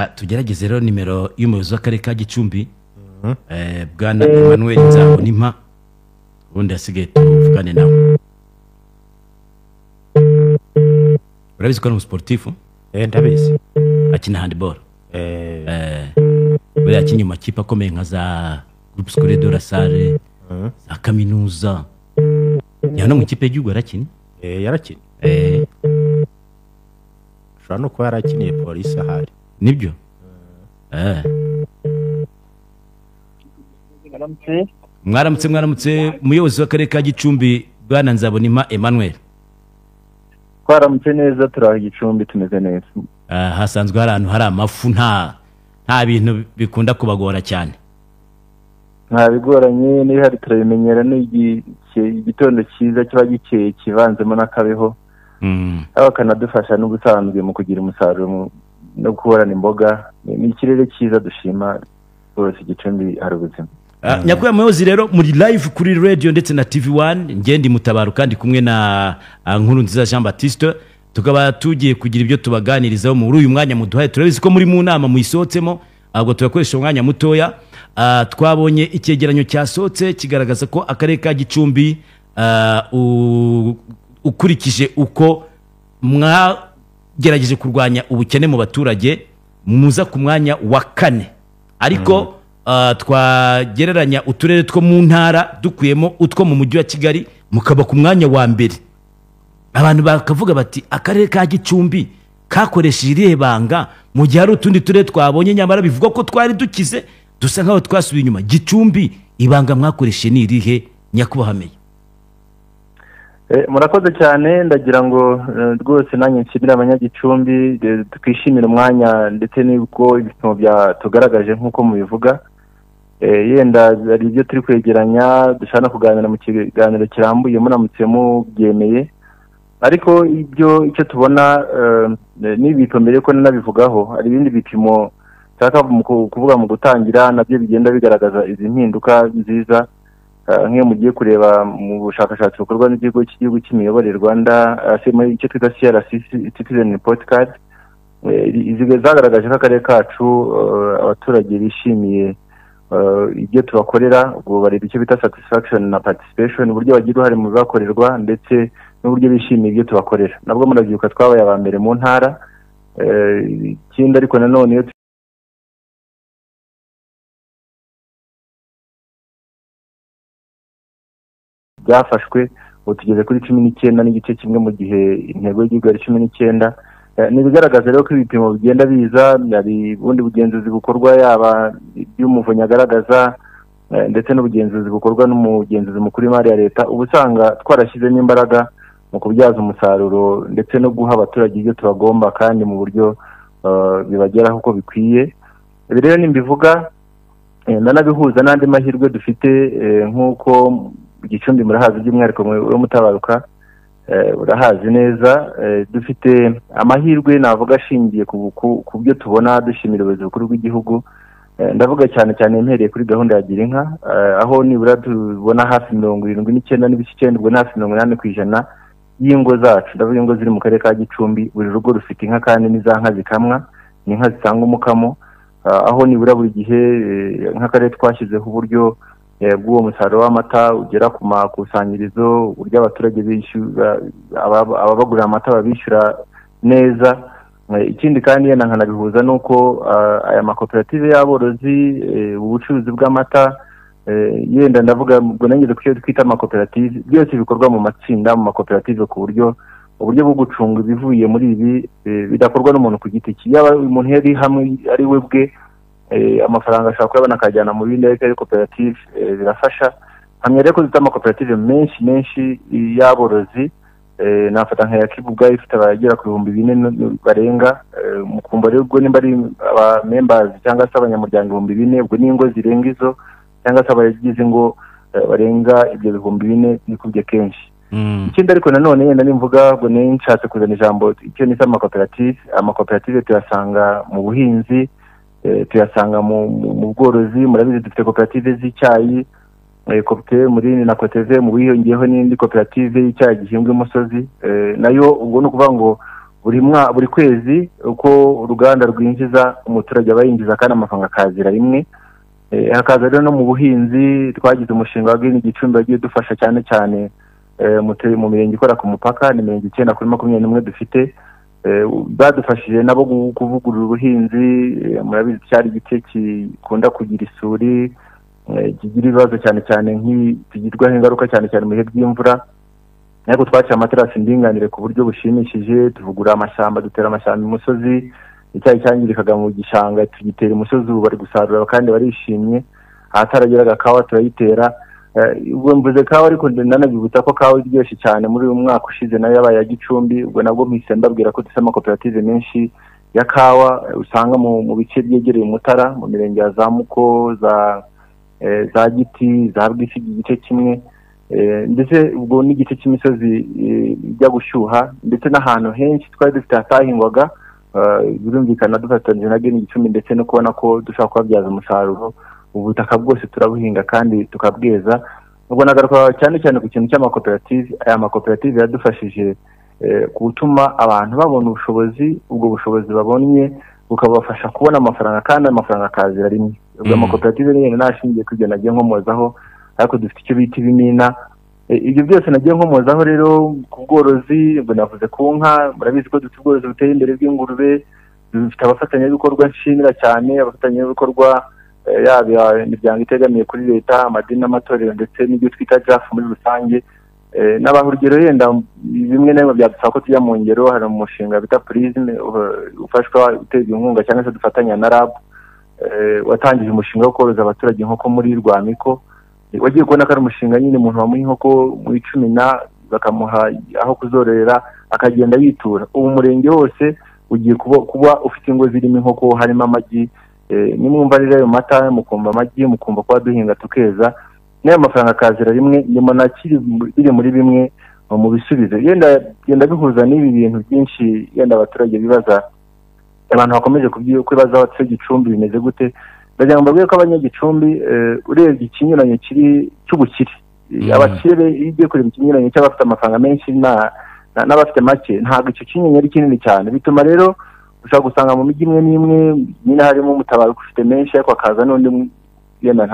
tugerageze rero nimero y'umuyobozi w'akarere ka Gicumbi bwana Emmanuel Nzabonimpa ubundi asigaye tuvugane nawe. Urabizi ko ari umusportifu? Ndabizi. Akina handball. Buriya akinnye mu makipe akomeye nka za Groupe Scolaire de la Salle, za Kaminuza. Yana mu kipe y'igihugu arakina? Yarakina. Ushobora no kuba yarakiniye polisi ahari. Nibyo? Mwaramutse umuyobozi w'akarere ka Gicumbi bwana Nzabonimpa Emmanuel. Twaramutse neza turaha Gicumbi tumeze neza. Hasanzwe hari ahantu hari amafu nta bintu bikunda kubagora cyane. Nta bigoranye ni hari turabimenyera n'igitondo cyiza kiba gikeye kivanzemo n'akabeho. Abakanadufasha n'ubusanzwe mu kugira umusaruro no kuborana imboga. Ni ikirere cyiza dushima rwose Gicumbi hari ubuzima. Nyakubahwa muyobozi rero muri live kuri radio ndetse na TV1 ngendi Mutabaru kandi kumwe na Nkurunziza Jean Baptiste tukaba tugiye kugira ibyo tubaganirizaho muri uyu mwanya muduhaye. Turabizi ko muri mu nama muyisotsemo ahubwo turakoresha umwanya mutoya. Twabonye icyegeranyo cyasotse kigaragaza ko akarere ka Gicumbi ukurikije uko mwagerageje kurwanya ubukene mu baturage muza ku mwanya wa 4 ariko twagereranya uturere two mu ntara dukuyemo utwo mu mujyi wa Kigali mukaba ku mwanya wa mbere. Abantu bakavuga bati akarere ka Gicumbi kakoresheje irihe banga mu gihe hari utundi turere twabonye nyamara bivuga ko twari dukize dusa nkaho twasubiye inyuma. Gicumbi ibanga mwakoresheje ni irihe nyakubahwa? Murakoze cyane ndagira ngo rwose nanjye nshimira abanyagicumbi twishimira umwanya ndetse n'ubwo ibipimo byatugaragaje nk'uko mubivuga. Yenda ari ibyo turi kwegeranya dushana kuganira mu kiganiro kirambuye muramutse mubyemeye, ariko icyo tubona n'ibipimo mbere ko nabivugaho hari ibindi bipimo cyaka kuvuga mu gutangira nabyo bigenda bigaragaza izi mpinduka nziza. Nk'iyo mugiye kureba mu bushakashatsi bukorwa n'ikigo cy'igihugu cy'imiyoborere Rwanda icyo twita CRC Citizen Report Card, zagaragaje ko akarere kacu abaturage bishimiye ibyo tubakorera. Ubwo bareba icyo bita satisfaction na participation, uburyo bagira uruhare mu bibakorerwa ndetse n'uburyo bishimiye ibyo tubakorera. Nabwo murabyibuka twabaye aba mbere mu ntara. Ikindi ariko nanone iyo byafashwe tugeze kuri 19 n'igice kimwe mu gihe intego y'igihugu ari 19. Ni bigaragaza rero ko ibipimo bigenda biza. Hari ubundi bugenzuzi bukorwa yaba iby'umuvunyi agaragaza ndetse n'ubugenzuzi bukorwa n'umugenzuzi mukuru w'imari ya leta. Ubusanga twarashyizemo imbaraga mu kubyaza umusaruro ndetse no guha abaturage ibyo tubagomba kandi mu buryo bibageraho uko bikwiye. Ibi rero nimbivuga nanabihuza n'andi mahirwe dufite nk'uko Gicumbi murahazi by'umwihariko wo Mutabaruka urahazi neza. Dufite amahirwe navuga ashingiye ku byo tubona dushimira ubuyobozi bukuru bw'igihugu. Ndavuga cyane cyane impereye kuri gahunda ya Girinka, aho nibura tubona hafi 79.9 ubwo hafi 80% y'ingo zacu, ndavuga ingo ziri mu karere ka Gicumbi buri rugo rufite inka kandi n'izanka zikamwa, ni inka zitanga umukamo. Aho nibura buri gihe nk'akarere twashyizeho uburyo bw'uwo musaruro w'amata ugera ku makusanyirizo, uburyo abaturage bishyura ababagurira amata babishyura neza. Ikindi kandi yenda nkanabihuza nuko aya makoperative y'aborozi ubucuruzi bw'amata yenda ndavuga ubwo nangeze ku cyo twita amakoperative byose bikorwa mu matsinda mu makoperative ku buryo bwo gucunga ibivuye muri ibi bidakorwa n'umuntu ku giti cye. Yaba umuntu yari hamwe ari we bwe amafaranga ashaka kuyabona akajyana mu bindi ariko koperative birafasha. Hamwe rero ko zita amakoperative menshi y'aborozi nafata nka Yakibu ubwayo ifite abagera ku 4,000 barenga. Mukumva rero ubwo nimba ari aba members cyangwa se abanyamuryango 4,000 ubwo n'ingo zirenga izo cyangwa se abagize ngo barenga ibyo 4,000 nikubye kenshi. Ikindi ariko nanone yenda nimvuga ngo nshatse kuzana ijambo icyo nisa amakoperative tuyasanga mu buhinzi, tuyasanga mu bworozi. Murabizi dufite koperative z'icyayi, koperative muri na koperative mu biyongeyeho n'indi koperative y'icyayi gihingwa imusozi. Nayo ubwo no kuvuga ngo buri kwezi uko uruganda rwinjiza umuturage aba yinjiza kandi amafaranga akazira rimwe. Hakaza rero no mu buhinzi twagize umushinga wa Green Gicumbi wagiye dufasha cyane cyane mu mirenge ikora ku mupaka, ni mirenge 9 kuri 21 dufite. Badufashije nabo kuvugurura ubuhinzi. Murabizi cyari igice kikunda kugira isuri, kigira ibibazo cyane cyane nk'igirwaho ingaruka cyane cyane mu bihe by'imvura. Ariko twaciye amaterasi ndinganire ku buryo bushimishije, tuvugura amashyamba, dutera amashyamba imusozi, icyayi cyangirikaga mu gishanga tugitera imusozi, ubu bari gusarura kandi barishimye. Ahatarageraga kawa turayitera. Ubwo mvuze kawa ariko nanabibutsa ko kawa iryoshye cyane muri uyu mwaka ushize nayo yabaye ya Gicumbi. Ubwo nabwo mpise mbabwira ko dufite amakoperative menshi ya kawa usanga mu bice byegereye Mutara, mu mirenge ya Zamuko, za Giti, za Bwisigi igice kimwe, ndetse ubwo n'igice cy'imisozi ijya gushyuha, ndetse n'ahantu henshi twari dufite hatahingwaga. Birumvikana dufatanyije na Green Gicumbi ndetse no kubona ko dushobora kubabyaza umusaruro. Ubutaka bwose turabuhinga kandi tukabweza. Ubwo nagaruka cyane cyane ku kintu cy'amakoperative. Aya makoperative yadufashije gutuma abantu babona ubushobozi, ubwo bushobozi babonye bukabafasha kubona amafaranga kandi amafaranga akazira rimwe. Ubwo amakoperative niyo nashingiye kugenda nagiye nkomozaho, ariko dufite icyo bita ibimina. Ibyo byose nagiye nkomozaho rero ku bworozi. Ubwo navuze ku nka, murabizi ko dufite ubworozi buteye imbere bw'ingurube. Dufite abafatanyabikorwa nshimira cyane, abafatanyabikorwa yaba imiryango itegamiye kuri leta, amadini n'amatorero, ndetse n'ibyo twita JAF muri rusange. N'abaha urugero yenda bimwe na bimwe byadusaba ko tujya mu ngero. Hari umushinga bita Prism ufashwa uterwa inkunga cyangwa se dufatanya na RAB, watangije umushinga wo koroza abaturage inkoko muri Rwamiko. Wagiye kubona ko ari umushinga nyine umuntu wamuha inkoko mu 10 bakamuha aho kuzororera akagenda yitura. Ubu murenge wose ugiye kuba ufite ingo zirimo inkoko, harimo amagi. Nimwumva rero ayo mata, mukumva amagi, mukumva kuba duhinga tukeza, n'ayo mafaranga akazira rimwe. Nyuma nakiri biri muri bimwe mu bisubizo yenda bihuza n'ibi bintu byinshi yenda abaturage bibaza, abantu bakomeje kwibaza aho Gicumbi bimeze gute. Ndagira ngo mbabwire ko Abanyagicumbi urebye ikinyuranyo kiri cy'ubukire, abakire iyo kureba ikinyuranyo cy'abafite amafaranga menshi n'abafite make, ntabwo icyo kinyuranyo ari kinini cyane. Bituma rero ushobora gusanga mu mijyi imwe n'imwe nyine harimo umutabazi ufite menshi, ariko akaza n'undi yenda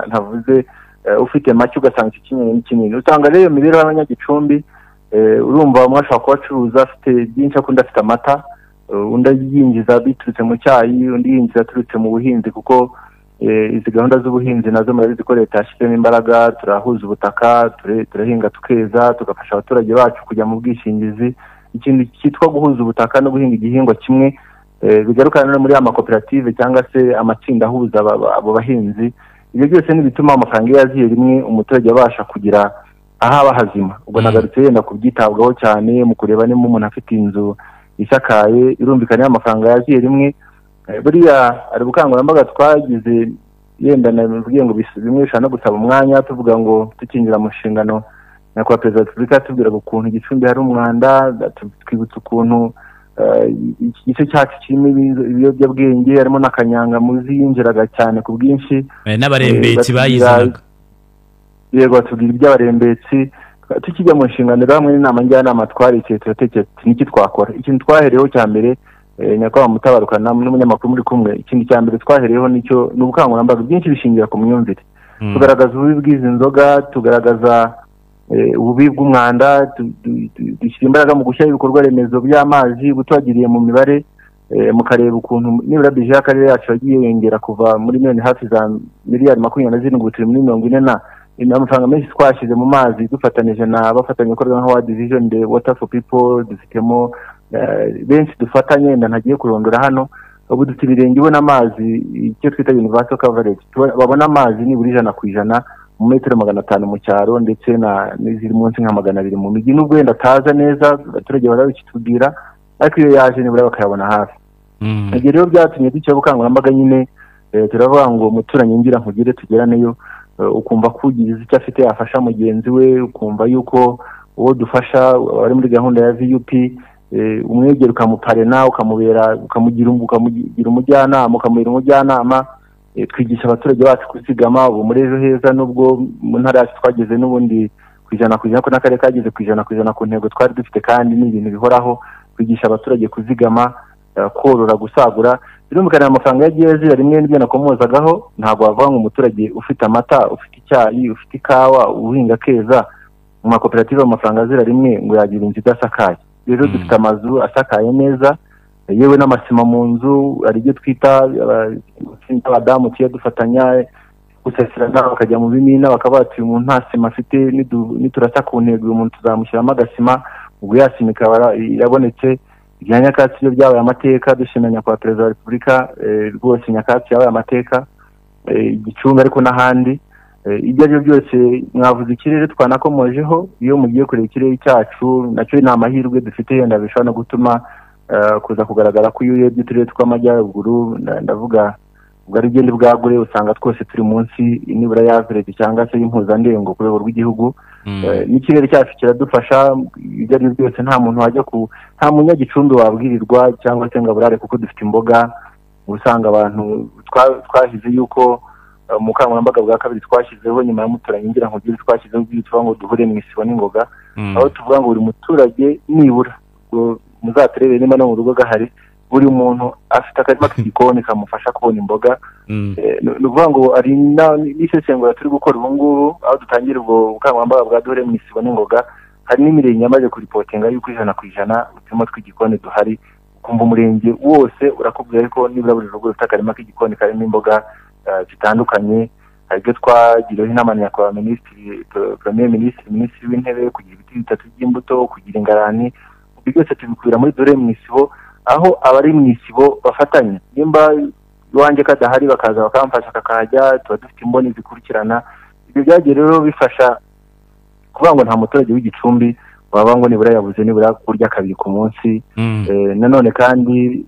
ntavuze ufite make, ugasanga icyo kinyuranyo ni kinini. Usanga rero iyo mibereho y'Abanyagicumbi, urumva umwe ashobora kuba acuruza afite byinshi akunda, afite amata, undi yinjiza biturutse mu cyayi, undi yinjiza aturutse mu buhinzi, kuko izi gahunda z'ubuhinzi nazo murabizi ko leta yashyizemo imbaraga. Turahuza ubutaka, turahinga tukeza, tugafasha abaturage bacu kujya mu bwishingizi. Ikintu cyitwa guhuza ubutaka no guhinga igihingwa kimwe bigarukana no muri amakoperative cyangwa se amatsinda ahuza abo bahinzi. Ibyo byose ni bituma amafaranga yaziye rimwe umuturage abasha kugira ahaba hazima. Ubwo nagarutse yenda kubyitabwaho cyane mu kureba niba umuntu afite inzu isakaye, irumvikana amafaranga yaziye rimwe. Buriya ari ubukangurambaga twagize, yenda navugiye ngo bimwe bishana gusaba umwanya, tuvuga ngo tukinjira mu nshingano nyakubahwa Perezida wa Repubulika tubwira ukuntu Gicumbi hari umwanda, twibutsa ukuntu iki gice cyacu kirimo ibiyobyabwenge, harimo n'akanyanga muzi yinjiraga cyane ku bwinshi, n'abarembetsi bayizanaga. Yego, batubwira iby'abarembetsi. Tukijya mu nshingano hamwe n'inama njyanama twarikiye turatekereza n'iki twakora. Ikintu twahereyeho cya mbere, nyakubahwa Mutabarukana n'umunyamakuru muri kumwe, ikintu cya mbere twahereyeho nicyo ni ubukangurambaga bwinshi bishingira ku myumvire. Tugaragaza ububi bw'izi nzoga, tugaragaza ububi bw'umwanda, dushyira imbaraga mu gushyira ibikorwa remezo by'amazi. Butwagiriye mu mibare mukareba ukuntu nibura bije y'akarere yacu yagiye yongera kuva muri miliyoni hafi za miliyari 27, ubu turi muri 40. Amafaranga menshi twashyize mu mazi dufatanije n'abafatanyabikorwa nka World Vision, the Water for People. Dufitemo benshi dufatanye, ntagiye kurondora hano. Ubu dufite ibirenge ibona amazi, icyo twita universal coverage, babona amazi nibura 100% mu metero 500 mu cyaro, ndetse n'iziri munsi nka 200 mu mijyi. Nubwo wenda ataza neza, abaturage barabikitubwira, ariko iyo yaje nibura bakayabona hafi. Ibyo rero byatumye ducya ubukangurambaga nyine. Turavuga ngo umuturanyi ngira nkugire tugeraneyo, ukumva kugize icyo afite yafasha mugenzi we, ukumva yuko uwo dufasha ari muri gahunda ya VUP, umwegera ukamuparena, ukamugira umujyanama, ukamubera umujyanama. Twigisha abaturage bacu kuzigama. Ubu muri Ejo Heza nubwo mu ntara yacu twageze n'ubundi ku 100%, ko n'akarere kageze ku 100% ku ntego twari dufite, kandi ni ibintu bihoraho kwigisha abaturage kuzigama, korora, gusagura. Birumvikana amafaranga yagiye azira rimwe n'ibyo nakomozagaho, ntabwo bavuga ngo umuturage ufite amata, ufite icyayi, ufite ikawa, uhinga keza mu makoperative amafaranga azira rimwe ngo yagira inzu idasakaye. Rero dufite amazu asakaye neza, yewe n'amasima mu nzu, ari ibyo twita abadamu tuye dufatanya guseserana bakajya mu bimina bakabatuye umuntu nta sima afite, niturasa ku ntego uyu muntu tuzamushyiramo agasima, ubwo yasima ikaba yabonetse. Ibya nyakatsi byo byabaye amateka, dushimira nyakubahwa perezida wa repubulika, rwose nyakatsi yabaye amateka, Gicumbi ariko n'ahandi. Ibyo ari byo byose mwavuze ikirere twanakomojeho, iyo mugiye kureba ikirere cyacu nacyo ni amahirwe dufite, yenda bishobora no gutuma kuza kugaragara ko iyo urebye uturere tw'amajyaruguru, ndavuga ubwo gende bwagure, usanga twose turi munsi nibura ya average cyangwa se impuzandengo ku rwego rw'igihugu. N'ikirere cyacu kiradufasha. Ibyo ari byo byose nta muntu wajya nta munyagicumbi wabwirirwa cyangwa se ngo aburare kuko dufite imboga. Usanga abantu twashyize yuko mu bukangurambaga bwa kabiri twashyizeho nyuma ya Mutoranye ngira ngo twashyizeho ibyo tuvuga ngo duhure mu isibo n'ingoga, aho tuvuga ngo buri muturage nibura muzaturebe niba no mu rugo gahari buri muntu afite akarima k'igikoni kamufasha kubona imboga. Ni ukuvuga ngo ari n'isesengura turi gukora ubu ngubu, aho dutangira ubwo bukangurambaga bwa duhure mu isibo n'ingoga. Hari n'imirenge yamaze kuripotinga yuko 100% uturimo tw'igikoni duhari, kumva umurenge wose urakubwira ariko nibura buri rugo rufite akarima k'igikoni karimo imboga zitandukanye. Hari ibyo twagiriyeho inama na nyakubahwa minisitiri, premier minisitiri w'intebe, kugira ibiti 3 by'imbuto, kugira ingarani. Ibyo byose tubikubira muri dore mu isibo, aho abari mu isibo bafatanya. Nimba iwanjye kadahari bakaza bakamfasha kakahajya, tuba dufite imboni zikurikirana. Ibyo byagiye rero bifasha kuvuga ngo nta muturage w'Igicumbi waba ngo nibura yabuze nibura kurya kabiri ku munsi. Nanone kandi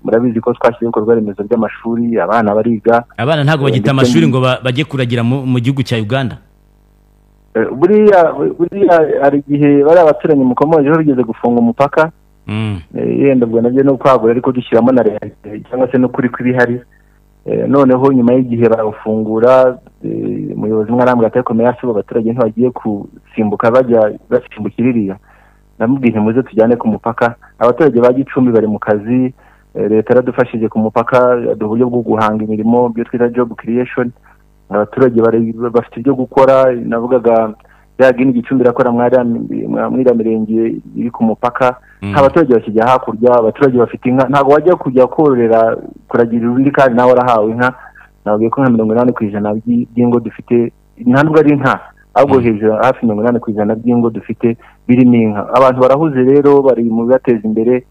murabizi ko twashyize ibikorwa remezo by'amashuri, abana bariga. Abana ntago bagita amashuri ngo bajye kuragira mu gihugu cya Uganda. Buriya hari igihe bari abaturanyi mukomojeho bigeze gufunga umupaka, yenda ubwo nabyo no kwagura ariko dushyiramo na realite cyangwa se no kuri kw'ibihari. Noneho nyuma y'igihe barawufungura, umuyobozi mwarambwa atakomeye asibo abaturage ntibagiye kusimbuka basimbukira iriya. Namubwiye muze tujyane ku mupaka. Abaturage ba Gicumbi bari mu kazi, leta yaradufashije ku mupaka, uburyo bwo guhanga imirimo byo twita job creation. Abaturage bafite ibyo gukora. Navugaga yagini Gicumbi rakora mwira mirenge iri ku mupaka. Abaturage bakijya hakurya, abaturage bafite inka, ntago wajya kujya korera kuragira urundi kandi nawe arahawe inka. Navuga ko 80% by'ingo dufite ntabwo ari inka, ahubwo hejuru hafi 80% by'ingo dufite birimo inka. Abantu barahuze rero, bari mu bateza imbere.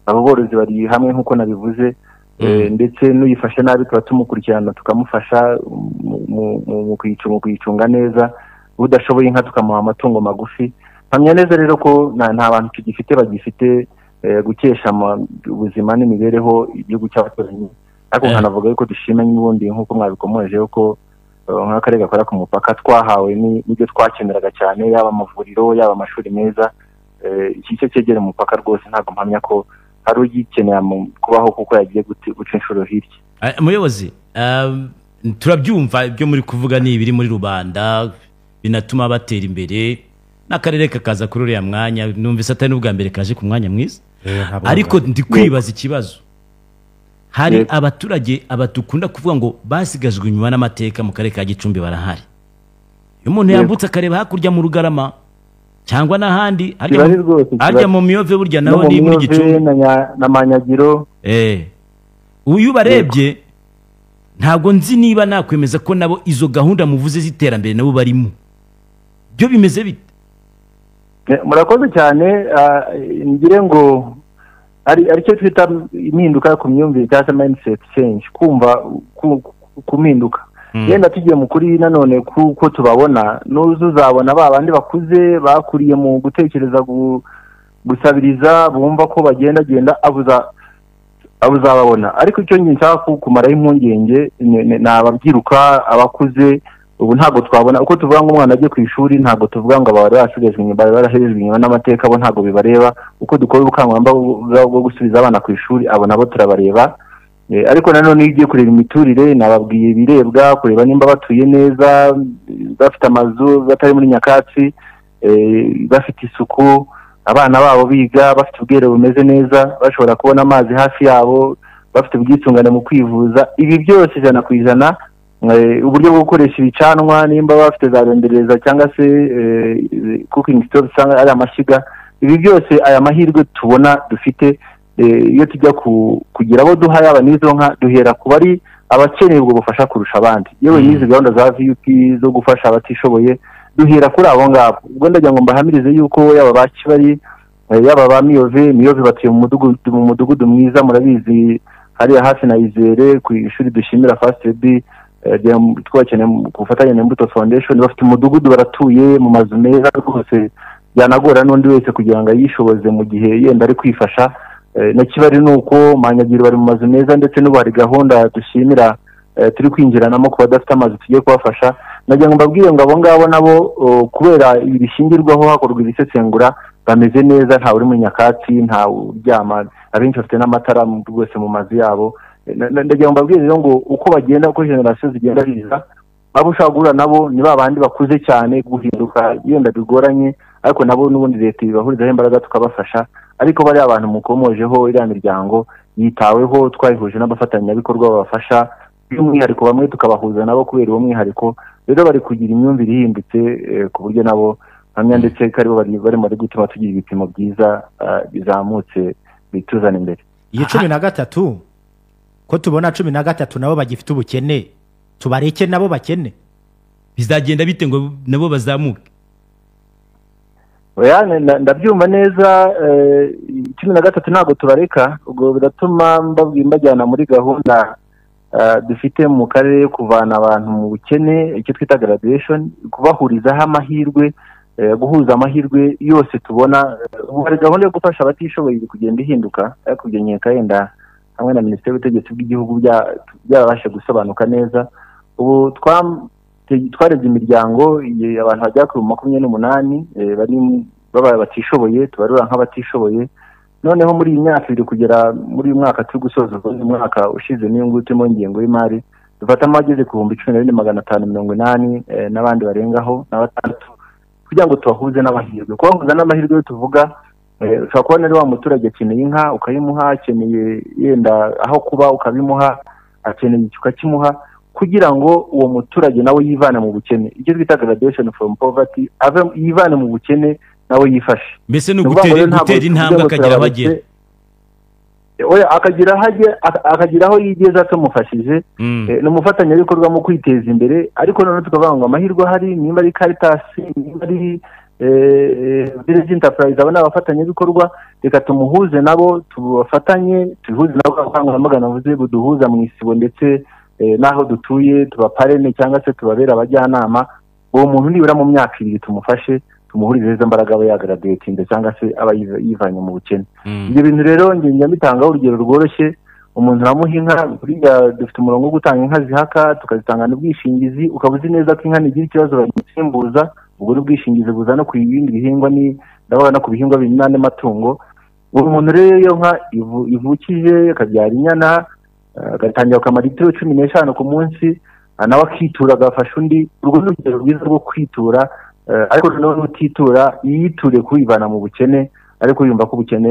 Abo borozi bari hamwe nkuko nabivuze, ndetse n'uyifashe nabi tuba tumukurikirana tukamufasha mu kwicunga neza. Udashoboye inka tukamuha amatungo magufi. Mpamya neza rero ko nta bantu tugifite bagifite gukesha ubuzima n'imibereho igihugu cy'abaturanyi. Ariko nkanavuga yuko dushimanye n'ubundi nkuko mwabikomojeho ko nk'akarere gakora ku mupaka twahawe n'ibyo twakeneraga cyane, yaba amavuriro, yaba amashuri meza. Iki cyo cyegera umupaka rwose ntabwo mpamya ko hari ugikeneye kubaho kuko yagiye guca inshuro hirya. Umuyobozi, turabyumva ibyo muri kuvuga ni ibiri muri rubanda binatuma batera imbere, n'akarere kakaza kuri uriya mwanya. Numvise atari n'ubwa mbere kaje ku mwanya mwiza, ariko ndi kwibaza ikibazo. Hari abaturage abatukunda kuvuga ngo basigajwe inyuma n'amateka mu karere ka Gicumbi barahari. Iyo umuntu yambutse akareba hakurya mu Rugarama cyangwa n'ahandi, arya mu Miyove burya naho ni muri Gicumbi na Manyagiro. Uyu barebye ntabwo nzi niba nakwemeza ko nabo izo gahunda muvuze ziterambere nabo barimo. Byo bimeze bite? Murakoze cyane. Ngire ngo ari cyo twita impinduka ku myumvire cyangwa mindset change, kumva kuminduka. Yenda tugiye mu kuri nanone kuko tubabona n'uzuzabona bandi bakuze bakuriye mu gutekereza gusabiriza, bumva ko bagenda abuzababona. Ariko icyo nshaka kumaraho impungenge n'ababyiruka, abakuze. Ubu ntabwo twabona uko tuvuga ngo umwana agiye ku ishuri, ntabwo tuvuga ngo abari basubijwe inyuma, barahejejwe inyuma n'amateka, bo ntabwo bibareba. Uko dukora ubukangurambaga bwo gusubiza abana ku ishuri, abo nabo turabareba. Ariko nanone iyo ugiye kureba imiturire, nababwiye birebwa kureba nimba batuye neza, bafite amazu batari muri nyakatsi, bafite isuku, abana babo biga bafite ubwere bumeze neza, bashobora kubona amazi hafi yabo, bafite ubwisungane mu kwivuza. Ibi byose 100% uburyo bwo gukoresha ibicanwa, nimba bafite za rondereza cyangwa se cooking stove cyangwa ari amashyiga, ibi byose aya mahirwe tubona dufite iyo tujya kugira abo duha yaba n'izo nka, duhera ku bari abakeneye ubwo bufasha kurusha abandi. Yewe yizi gahunda za VUP zo gufasha abatishoboye, duhera kuri abo ngabo. Ubwo ndagira ngo mbahamirize yuko yaba bakibari yaba ba Miyove batuye mu mudugudu mwiza, murabizi hariya hafi na Izere ku ishuri dushimira Fast Baby twakeneye gufatanya na Imbuto Foundation. Bafite umudugudu, baratuye mu mazu meza rwose, byanagora n'undi wese kugira ngo yishoboze mu gihe yenda ari kwifasha. Na Kibari nuko Manyagiro bari mu mazu meza, ndetse n'ubu hari gahunda dushimira turi kwinjiranamo ku badafite amazu tugiye kubafasha. Nagira ngo mbabwire ngo abo ngabo nabo kubera ibishingirwaho hakorwa ibisesengura bameze neza, nta uri mu nyakatsi, nta uryama, abenshi bafite n'amatara rwose mu mazu yabo. Ndagira ngo mbabwire rero ngo uko bagenda, uko generation zigenda biza, abo ushaka guhura nabo ni babandi bakuze cyane, guhinduka yenda bigoranye, ariko nabo n'ubundi leta ibahurizaho imbaraga tukabafasha. Ariko bari abantu mukomojeho iriya miryango yitaweho, twayihuje n'abafatanyabikorwa babafasha, by'umwihariko bamwe tukabahuza nabo kubera uwo mwihariko. Rero bari kugira imyumvire ihindutse ku buryo nabo hamya, ndetse karibo bari muri gutuma tugira ibipimo byiza bizamutse bituzana imbere. Iyi 13 ko tubona 13 nabo bagifite ubukene, tubareke nabo bakene, bizagenda bite ngo nabo bazamuke? Oya, ndabyumva neza. 13 ntabwo tubareka, ubwo biratuma mbajyana muri gahunda dufite mu karere yo kuvana abantu mu bukene, icyo twita graduation, kubahurizaho amahirwe, guhuza amahirwe yose tubona. Ubu hari gahunda yo gufasha abatishoboye kugenda ihinduka, ariko kugenyeka yenda hamwe na Minisiteri y'Ubutegetsi bw'Igihugu byarabashe gusobanuka neza. Ubu twarebye imiryango abantu bajya kuri 28 bari batishoboye, tubarura nk'abatishoboye. Noneho muri iyi myaka iri kugera muri uyu mwaka turi gusoza, uyu mwaka ushize niyo ngutu mu ngingo y'imari dufata amageze ku 14,580 n'abandi barengaho na batandatu, kugira ngo tubahuze n'amahirwe. Kubahuza n'amahirwe tuvuga, ushobora kubona ari wa muturage akeneye inka ukayimuha, akeneye yenda aho kuba ukabimuha, akeneye iki ukakimuha, kugira ngo uwo muturage nawe yivane mu bukene. Icyo twita graduation from poverty, yivane mu bukene nawe yifashe. Mbese no gutera intambwe akagira aho agera. Oya, akagira aho yigeza tumufashije. N'umufatanyabikorwa mu kwiteza imbere. Ariko none tukavuga ngo amahirwe hari, nimba ari Caritas, nimba ari Village Enterprise, abana abafatanyabikorwa, reka tumuhuze nabo, tubafatanye, tuhuze nabo abangana navuze buduhuza mu isibo, ndetse naho dutuye tubaparene cyangwa se tubabera abajyanama. Uwo muntu nibura mu myaka 2 tumufashe, tumuhurize izo mbaraga aba yagraduating cyangwa se aba yivanye mu bukene. Ibyo bintu rero njye mbitangaho urugero rworoshye. Umuntu aramuha inka, buriya dufite umurongo wo gutanga inka zihaka, tukazitangana ubwishingizi, ukabuzi neza ko inka nigira ikibazo bagisimbuza. Ubwo n'ubwishingizi buza no ku ibindi bihingwa, ndabona no ku bihingwa bindi n'andi matungo. Uwo muntu rero iyo nka ivukije akabyara inyana, agatangira akamara litiro 15 ku munsi, nawe akitura agafasha undi. Urwo ni urugero rwiza rwo kwitura. Ariko noneho n'utitura yituriye kwivana mu bukene, ariko yumva ko ubukene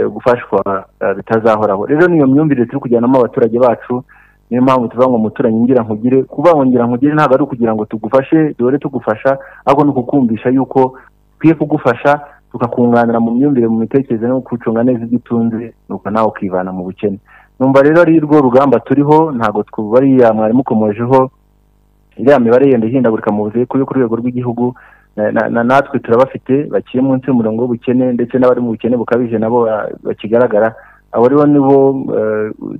gufashwa bitazahoraho. Rero niyo myumvire turi kujyanamo abaturage bacu. Niyo mpamvu tuvuga ngo umuturanyi ngira nkugire. Kuba ngira nkugire ntabwo ari ukugira ngo tugufashe dore tugufasha, ahubwo ni ukukumvisha yuko twiye kugufasha, tukakunganira mu myumvire, mu mitekerereze no kucunga neza igitunze, nuko nawe ukivana mu bukene. Numva rero ari rwo rugamba turiho, ntabwo twubariya mwari mukomojeho iriya mibare yenda ihindagurika mu buze kuri rwego rw'igihugu. Natwe turabafite bakiri munsi y'umurongo w'ubukene, ndetse n'abari mu bukene bukabije nabo bakigaragara. Abo rero nibo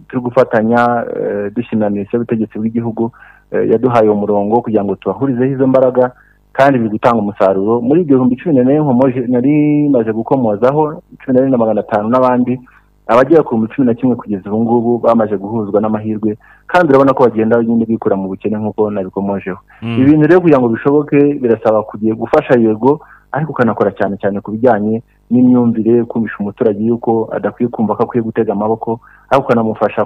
turi gufatanya dushimira Minisiteri y'Ubutegetsi bw'Igihugu yaduhaye umurongo kugira ngo tubahurizeho izo mbaraga, kandi biri gutanga umusaruro. Muri 2014 nari maze gukomozaho 14,500 n'abandi, abagera ku 11 kugeza ubu ngubu bamaze guhuzwa n'amahirwe, kandi urabona ko bagenda nyine bikura mu bukene nk'uko nabikomojeho. Ibintu rero kugira ngo bishoboke birasaba kugiye gufasha yego, ariko ukanakora cyane cyane ku bijyanye n'imyumvire, kumvisha umuturage yuko adakwiye kumva ko akwiye gutega amaboko, ariko ukanamufasha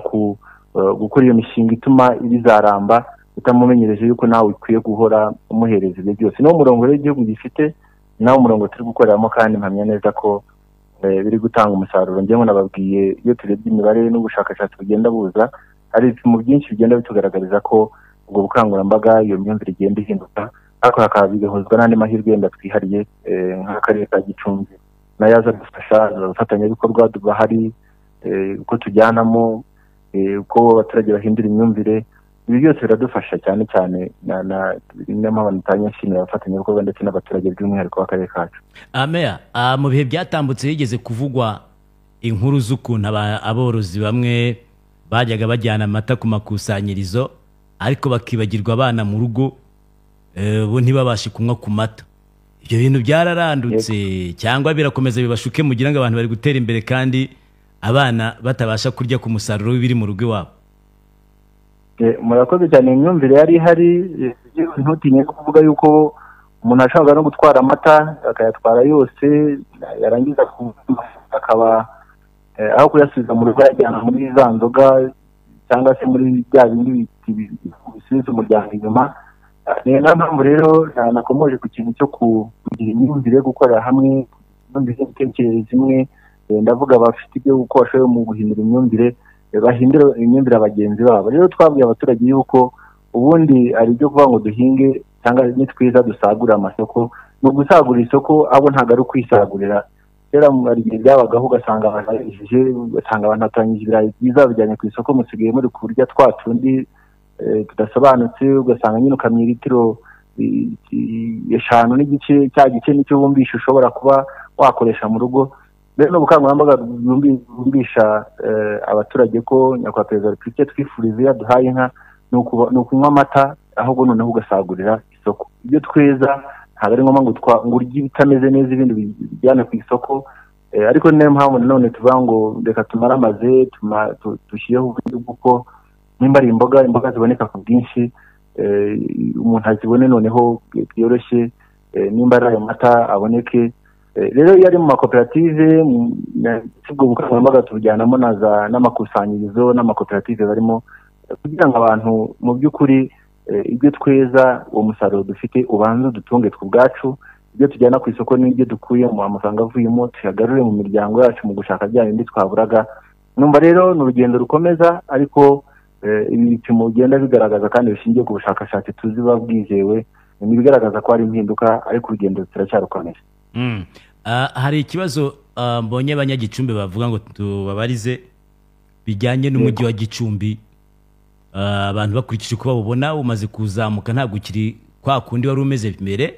gukora iyo mishinga ituma ibizaramba, utamumenyereje yuko nawe ukwiye guhora umuhereza ibyo byose. Niwo murongo rero igihugu gifite, nawo murongo turi gukoreramo, kandi mpamya neza ko biri gutanga umusaruro. Njyewe nababwiye iyo turebye imibare n'ubushakashatsi bugenda buza hari ibipimo byinshi bigenda bitugaragariza ko ubwo bukangurambaga iyo myumvire igenda ihinduka, ariko hakaba bigahuzwa n'andi mahirwe yenda twihariye nk'akarere ka Gicumbi nayo aza gufasha abafatanyabikorwa bahari, uko tujyanamo, uko abaturage bahindura imyumvire. Ibi byose biradufasha cyane cyane niyo mpamvu nshimira abafatanyabikorwa ndetse n'abaturage by'umwihariko w'akarere kacu. Meya, mu bihe byatambutse higeze kuvugwa inkuru z'ukuntu aborozi bamwe bajyaga bajyana amata ku makusanyirizo ariko bakibagirwa abana mu rugo, bo ntibabashe kunywa ku mata. Ibyo bintu byararandutse cyangwa birakomeza bibashuke mugira ngo abantu bari gutera imbere kandi abana batabasha kurya ku musaruro w'ibiri mu rugo iwabo? Murakoze cyane. Imyumvire yari ihari, ntutinye kuvuga yuko umuntu ashobora no gutwara amata akayatwara yose, yarangiza akaba aho kuyasubiza mu rugo yajyana muri za nzoga cyangwa se muri bya bindi bisubiza umuryango inyuma. Niyo mpamvu rero nakomoje ku kintu cyo kugira imyumvire, gukorera hamwe, imyumvire n'imitekerereze imwe. Ndavuga bafite ibyo uko bashoboye mu guhindura imyumvire, bahindura imyumvire abagenzi babo. Rero twabwiye abaturage yuko ubundi ari ibyo kuvuga ngo duhinge cyangwa nitwiza dusagurira amasoko. Ni ugusagurira isoko, abo ntabwo ari ukwisagurira. Kera hari igihe byabagaho ugasanga abantu barishije, ugasanga abantu batangije ibirayi byiza babijyanye ku isoko, musigaye muri kurya twa tundi tudasobanutse, ugasanga nyine ukamira litiro 5 n'igice, cya gice nicyo bumbisha ushobora kuba wakoresha mu rugo. Rero n'ubukangurambaga bwumvisha abaturage ko nyakubahwa Perezida wa Repubulika twifuriza iyo duhaye inka ni ukunywa amata, ahubwo noneho ugasagurira isoko. Ibyo tweza ntabwo ari ngombwa ngo urye ibitameze neza ibindi bijyane ku isoko, ariko niyo mpamvu nanone tuvuga ngo reka tumaramaze dushyireho uburyo bw'uko nimba ari imboga ziboneka ku bwinshi, umuntu azibone noneho byoroshye, nimba ari ayo mata aboneke. Rero iyo ari mu makoperative, ubwo bukangurambaga tubujyanamo n'amakusanyirizo n'amakoperative barimo, kugira ngo abantu mu by'ukuri ibyo tweza, uwo musaruro dufite ubanza dutunge twe ubwacu, ibyo tujyana ku isoko n'ibyo dukuye mu amafaranga avuyemo tuyagarure mu miryango yacu mu gushaka bya bindi twaburaga. Numva rero ni urugendo rukomeza, ariko ibi bipimo bigenda bigaragaza kandi bishingiye ku bushakashatsi tuzi buba bwizewe, ni bigaragaza ko hari impinduka, ariko urugendo turacyarukomeje. Hari ikibazo mbonye abanyagicumbi bavuga ngo tubabarize bijyanye n'umujyi wa Gicumbi. Abantu bakurikije uko babona umaze kuzamuka, ntabwo ukiri kwa kundi wari umeze mbere.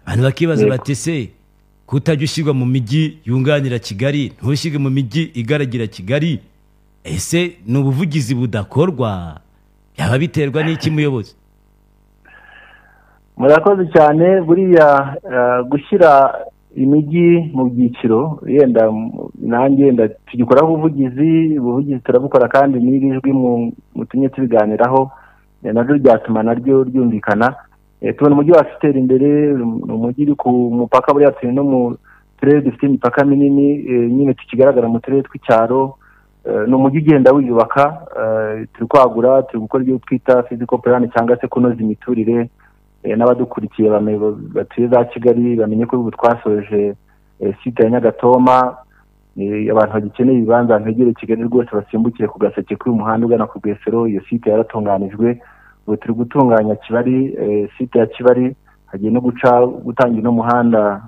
Abantu bakibaza bati se kutajya ushyirwa mu mijyi yunganira Kigali, ntushyirwe mu mijyi igaragira Kigali, ese ni ubuvugizi budakorwa? Byaba biterwa n'iki muyobozi? Murakoze cyane. Buriya gushyira imijyi mu byiciro, yenda nanjye yenda tugikoraho ubuvugizi turabukora, kandi n'irijwi mu tunye tubiganiraho naryo ryatuma naryo ryumvikana. Tubona umujyi wacu utera imbere, umujyi uri ku mupaka, buriya turi no mu turere dufite imipaka minini, nyine tukigaragara mu turere tw'icyaro. Ni umujyi ugenda wiyubaka, turi kwagura, turi gukora ibyo twita physical plan cyangwa se kunoza imiturire. N'abadukurikiye batuye za Kigali bamenye ko ubu twasoje site ya Nyagatoma. Abantu bagikeneye ibibanza ntegere Kigali rwose basimbukire ku Gaseke k'uyu muhanda ugana ku Bwesero. Iyo site yaratunganijwe, ubu turi gutunganya Kibari, site ya Kibari. Hagiye no gutangira n'umuhanda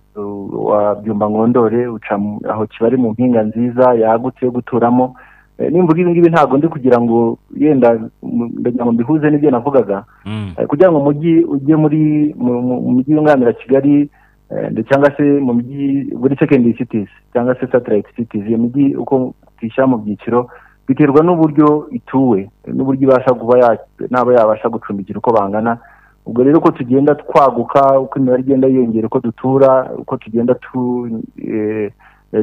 wa Byumba Ngondore uca aho Kibari mu mpinga nziza yagutse yo guturamo. Nimvuga ibi ngibi ntabwo ndi kugira ngo yenda ndagira ngo mbihuze n'ibyo navugaga, kugira ngo umujyi ujye mu mujyi yunganira Kigali, cyangwa se mu mijyi buri secondary cities cyangwa se satellite cities. Iyo mijyi uko twishyira mu byiciro biterwa n'uburyo ituwe, n'uburyo ibasha kuba naba yabasha gucumbikira uko bangana. Ubwo rero uko tugenda twaguka, uko imibare igenda yiyongera, uko dutura, uko tugenda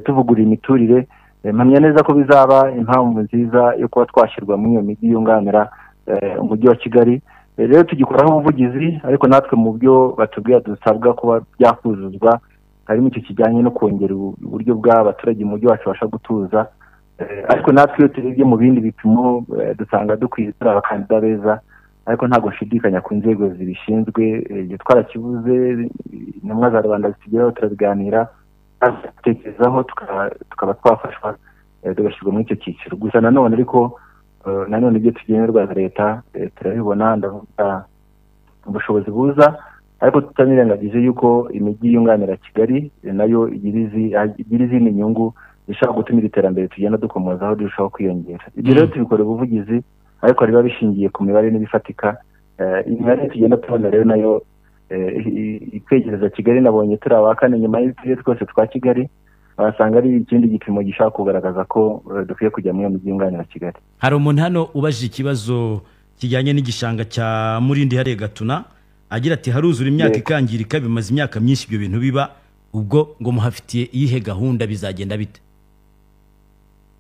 tuvugura imiturire, mpamya neza ko bizaba impamvu nziza yo kuba twashyirwa muri iyo mijyi yunganira umujyi wa Kigali. Rero tugikoraho ubuvugizi, ariko natwe mu byo batubwira dusabwa kuba byakuzuzwa harimo icyo kijyanye no kongera uburyo bw'abaturage mu mujyi wacu basha gutuza. Ariko natwe iyo turebye mu bindi bipimo dusanga dukwiye turi abakandida beza, ariko ntabwo nshidikanya ku nzego zibishinzwe. Ibyo twarakibuze, intumwa za rubanda zitugeraho turabiganira, tekerezaho tukaba twafashwa tugashyirwa muri icyo cyiciro. Gusa nanone ariko nanone ibyo tugenerwa na leta turabibona, ndavuga ubushobozi buza, ariko tutanirengagije yuko imijyi yunganira Kigali nayo igira izindi nyungu zishobora gutuma iri terambere tugenda dukomozaho rirushaho kwiyongera. Ibyo rero tubikora ubuvugizi, ariko biba bishingiye ku mibare n'ibifatika. Imibare tugenda tubona rero nayo ikwegereza Kigali, nabonye turi aba kane nyuma y'uturere twose twa Kigali, wasanga ari ikindi gipimo gishaka kugaragaza ko dukwiye kujya muri iyo mijyi yunganira Kigali. Hari umuntu hano ubajije ikibazo kijyanye n'igishanga cya Murindi hariya Gatuna, agira ati haruzura imyaka ikangirika, bimaze imyaka myinshi ibyo bintu biba, ubwo ngo muhafitiye iyihe gahunda, bizagenda bite?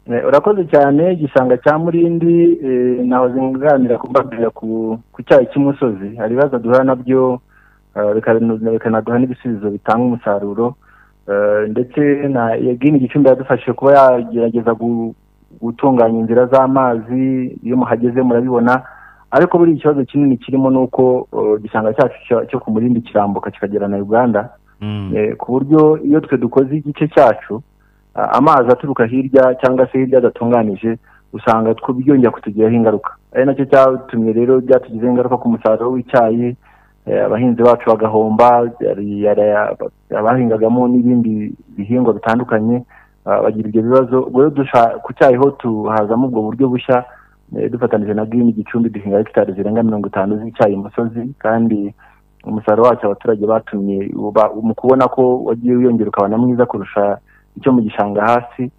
Urakoze cyane. Igishanga cya Murindi naho zinganira kumbabwira ku cyayi cy'umusozi, hari ibibazo duhura nabyo, bikanaduha n'ibisubizo bitanga umusaruro, ndetse na Yegini Gicumbi yadufashije kuba yagerageza gutunganya inzira z'amazi. Iyo muhageze murabibona, ariko buri ikibazo kinini kirimo nuko igishanga cyacu cyo ku Murindi kirambuka kikagera na Uganda, ku buryo iyo twe dukoze igice cyacu amazi aturuka hirya cyangwa se hirya adatunganije, usanga byongera kutugiraho ingaruka. Ari nacyo cyatumye rero byatugizeho ingaruka ku musaruro w'icyayi, abahinzi bacu bagahomba, abahingagamo n'ibindi bihingwa bitandukanye bagira ibyo bibazo. Ku cyayi ho tuhazamo ubwo buryo bushya, dufatanije na Green Gicumbi duhinga hegitari zirenga 50 z'icyayi musozi, kandi umusaruro wacu abaturage batumye mu kubona ko wagiye wiyongera ukabana mwiza kurusha icyo mu gishanga hasi,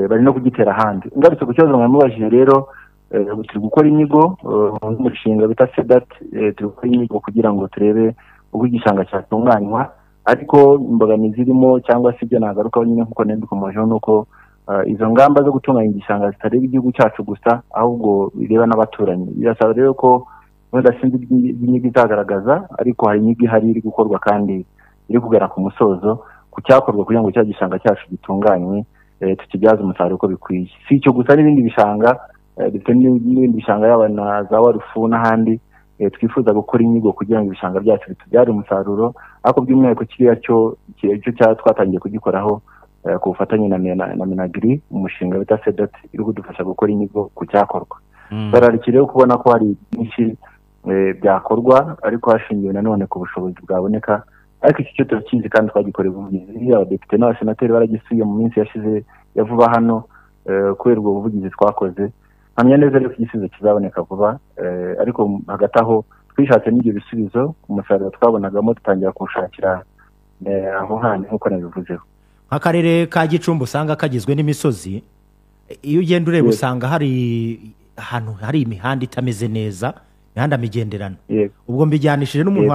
bari no kugitera ahandi. Ngarutse ku kibazo mwamubajije rero, turi gukora inyigo mu mushinga bita SEDAT, turi gukora inyigo kugira ngo turebe uko igishanga cyatunganywa, ariko imbogamizi zirimo cyangwa se ibyo nagarukaho nyine nkuko nendikomojeho nuko izo ngamba zo gutunganya igishanga zitareba igihugu cyacu gusa, ahubwo bireba n'abaturanyi. Birasaba rero ko wenda sinzi inyigo izagaragaza, ariko hari inyigo ihari iri gukorwa kandi iri kugera ku musozo ku cyakorwa kugira ngo cya gishanga cyacu gitunganywe, tukibyaze umusaruro uko bikwiye. Si icyo gusa, n'ibindi bishanga dufite n'ibindi bishanga yaba na za Warufu n'ahandi twifuza gukora inyigo kugira ngo ibishanga byacu bitubyare umusaruro, ariko by'umwihariko kiriya cyo twatangiye kugikoraho ku bufatanye na Minagri, umushinga bita SEDAT iri kudufasha gukora inyigo ku cyakorwa. Bararikireho kubona ko hari byinshi byakorwa, ariko hashingiwe nanone ku bushobozi bwaboneka, ariko iki cyo turakizi kandi twagikoreye ubuvugizi. Abadepite n'abasenateri baragisuye mu minsi yashize ya vuba hano, kubera ubwo buvugizi twakoze. Hamya neza rero ko igisubizo kizaboneka vuba, ariko hagati aho twishatse n'ibyo bisubizo, umusaruro twabonagamo dutangira kuwushakira aho handi nk'uko nabivuzeho. Nk'akarere ka Gicumbi usanga kagizwe n'imisozi, iyo ugenda ureba usanga hari ahantu hari imihanda itameze neza, imihanda migenderano. Ubwo mbijyanishije n'umuntu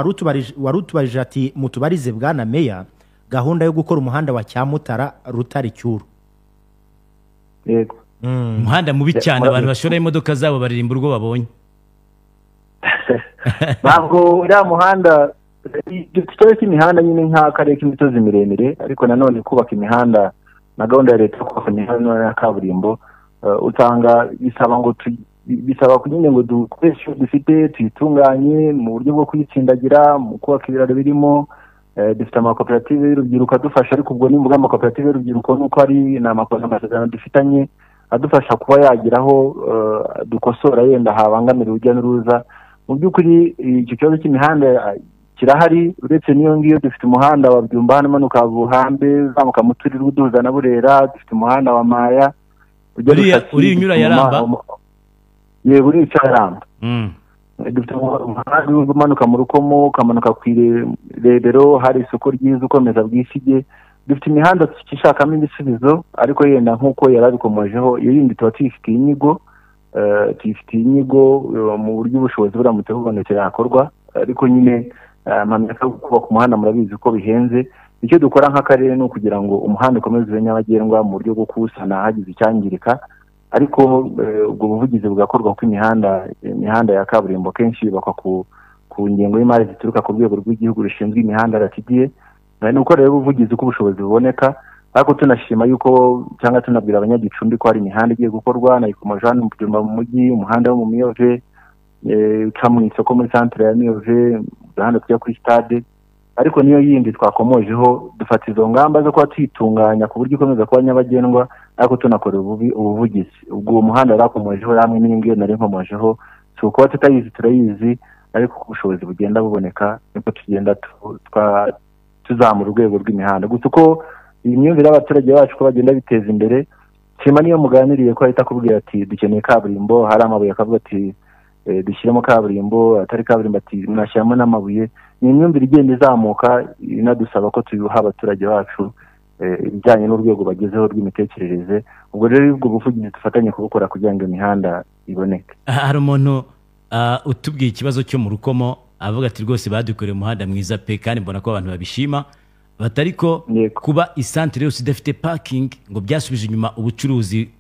wari utubarije ati mutubarize bwana meya gahunda yo gukora umuhanda wa Cyamutara Rutare Cyuru. Yego. Umuhanda mubi cyane, abantu bashora imodoka zabo baririmba urwo babonye. Ntabwo uriya muhanda, ikibazo cy'imihanda nyine nk'akarere k'imisozi miremire, ariko nanone kubaka imihanda na gahunda ya leta yo kubaka imihanda ya kaburimbo, usanga bisaba kugira ngo dukoreshe ibyo dufite tuyitunganye mu buryo bwo kuyitsindagira, mu kubaka ibiraro birimo. Dufite amakoperative y'urubyiruko adufasha, ariko ubwo nimbuga amakoperative y'urubyiruko nuko ari amasezerano dufitanye adufasha kuba yageraho dukosora yenda habangamira urujya n'uruza. Mu by'ukuri icyo kibazo cy'imihanda kirahari, uretse n'iyo ngiyo dufite umuhanda wa Byumba hano umanuka Buhambe uzamuka mu turere uduhuza na Burera, dufite umuhanda wa Maya uri unyura Yaramba. Yego, uri Yaramba. Dufite umuhanda umanuka mu Rukomo ukamanuka ku Irebero, hari isoko ryiza ukomeza Bwisige. Dufite imihanda tukishakamo ibisubizo, ariko yenda nk'uko yarabikomojeho iyo yindi tuba tuyifitiye inyigo mu buryo ubushobozi buramutse bubonetse yakorwa, ariko nyine mpamya ko kubaka umuhanda murabizi ko bihenze. Icyo dukora nk'akarere ni ukugira ngo umuhanda ukomeze ube nyabagendwa mu buryo bwo kuwusana hagize icyangirika, ariko ubwo buvugizi bugakorwa ko imihanda ya kaburimbo kenshi yubakwa ku ngengo y'imari zituruka ku rwego rw'igihugu rushinzwe imihanda RTDA. Ni uko rero ubuvugizi ko ubushobozi buboneka, ariko tunashima yuko cyangwa tunabwira abanyagicumbi ko hari imihanda igiye gukorwa, nayikomoje hano mu Byumba mu mujyi, umuhanda wo mu Miyove uca mu isoko muri centre ya Miyove, hano tujya kuri stade. ariko niyo yindi twakomojeho dufata izo ngamba zo kuba twitunganya ku buryo ikomeza kuba nyabagendwa ariko tunakora ubuvugizi. ubwo uwo muhanda rakomojeho hamwe n'ingiyo nari nkomojeho si ukuba tutayizi turayizi, ariko ubushobozi bugenda buboneka niko tugenda tuzamura urwego rw'imihanda. Gusa uko iyi myumvire y'abaturage bacu ko bagenda biteza imbere, shema niyo muganiriye ko ahita akubwira ati dukeneye kaburimbo, hari amabuye akavuga ati dushyiramo kaburimbo, atari kaburimbo ati mwashyiramo n'amabuye. Ni imyumvire igenda izamuka inadusaba ko tuyuha abaturage bacu ibijyanye n'urwego bagezeho rw'imitekerereze. Ubwo rero ubwo buvugizi dufatanye kubukora kugira ngo imihanda iboneke. Hari umuntu utubwiye ikibazo cyo mu Rukomo avuga ati rwose badukoreye umuhanda mwiza pe, kandi mbona ko abantu babishima, batariko kuba isantere yose idafite parking ngo byasubije inyuma ubucuruzi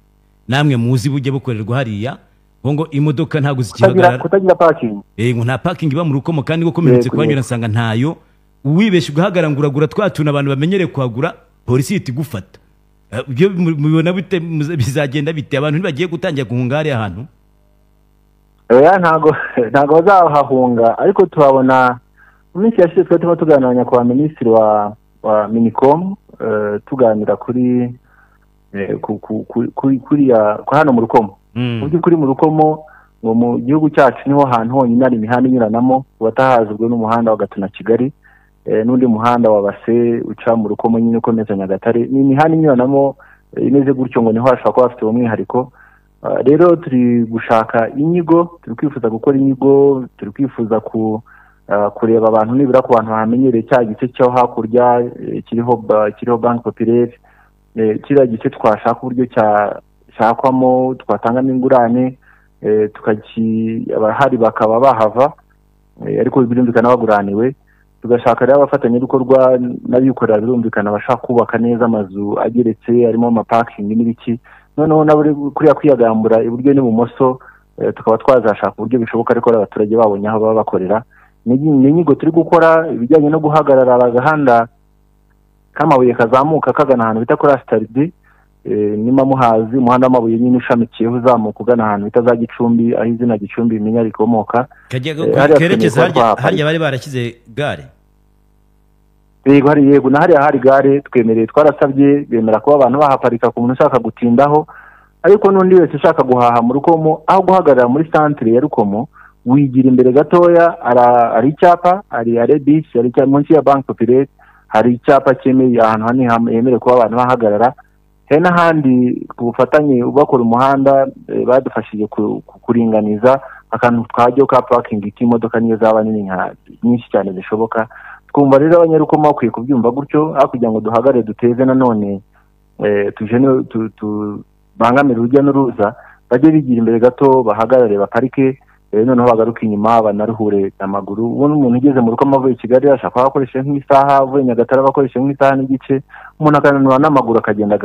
namwe muzi bujye bukorerwa hariya, ngo imodoka ntago zikihagarara kutagira parking. Ngo nta parking iba mu Rukomo, kandi ngo komeretse kubanyura nsanga ntayo, uwibeshe ugahagarara nguragura twatuna abantu bamenyereye kuhagura, polisi ihita igufata. Byo mubibona bite, bizagenda bite? Abantu ntibagiye gutangira guhunga hariya ahantu? Ntago bazahahunga, ariko tuhabona mu minsi yashize twari turimo tuganira kwa minisitiri wa Minicom, tuganira kuri hano mu Rukomo. Kuri mu Rukomo ngo mu gihugu cyacu niho hantu honyine hari imihanda inyuranamo, watahazwe n'umuhanda wa Gatuna Kigali, n'undi muhanda wa Base uca mu Rukomo nyine ukomeza Nyagatare. Ni imihanda inyuranamo imeze gutyo, ngo niho hashobora kuba hafite umwihariko. Rero turi gushaka inyigo, turi kwifuza gukora inyigo, turi kwifuza kureba abantu nibura ku bantu bamenyereye cya gice cyo hakurya kiriho Bank Populaire, kiriya gice twashaka uburyo cyakwamo, twatangamo ingurane, abahari bakaba bahava, ariko birumvikana baguraniwe. Tugashaka rero abafatanyabikorwa n'abikorera birumvikana bashaka kubaka neza amazu ageretse arimo amaparking n'ibiki, noneho nabo kuriya kwiyagambura iburyo n'ibumoso, tukaba twazashaka uburyo bishoboka ariko abaturage babonye aho baba bakorera. Ni inyigo turi gukora ibijyanye no guhagarara agahanda k'amabuye kazamuka kagana ahantu bita kuri Astaride, nima muhazi umuhanda w'amabuye nyine ushamikiyeho uzamuka ugana ahantu bita za Gicumbi, aho izina Gicumbi imenya rikomoka. Kerekeza harya bari barakize gare? Yego na hariya hari gare twemereye, twarasabye bemera kuba abantu bahaparika ku muntu ushaka gutindaho, ariko n'undi wese ushaka guhaha mu Rukomo aho guhagarara muri centre ya Rukomo wigira imbere gatoya, ari icyapa, ari Rebis, ari munsi ya Bank Populaire, hari icyapa cyemeye ahantu hani yemerewe kuba abantu bahagarara. He n'ahandi ku bufatanye bakora umuhanda badufashije kuringaniza akantu twajyo ka parking k'imodoka niyo zaba nini nyinshi cyane zishoboka. Twumva rero abanyarukomo bakwiye kubyumva gutyo, kugira ngo duhagare duteze nanone tubangamira urujya n'uruza, bajye bigira imbere gato bahagarare baparike, noneho bagaruka inyuma banaruhure amaguru. Ubu umuntu ugeze mu Rukomo avuye Kigali ashaka akoresha nk'isaha, avuye Nyagatare akoresha nk'isaha n'igice, umuntu akananura n'amaguru akagenda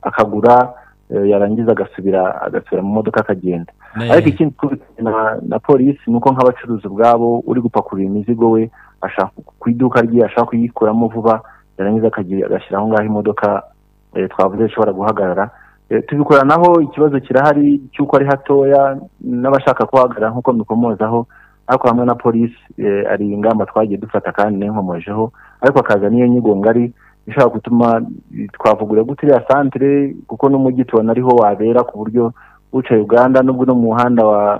akagura, yarangiza agasubira mu modoka akagenda. Ariko ikindi na polisi nuko nk'abacuruzi ubwabo uri gupakurira imizigo we ashaka ku iduka rye ashaka kuyikuramo vuba, yarangiza agashyiraho ngaho imodoka twavuze ishobora guhagarara. Tubikoranaho ikibazo kirahari cy'uko ari hatoya n'abashaka kuhagarara nk'uko mbikomozaho, ariko hamwe na polisi ari ingamba twagiye dufata kandi n'inkomojeho, ariko akaza niyo nyigo ngari ishaka gutuma twavugura gute ya centre, kuko n'umujyi tubona ariho wabera ku buryo uca Uganda nubwo no mu muhanda wa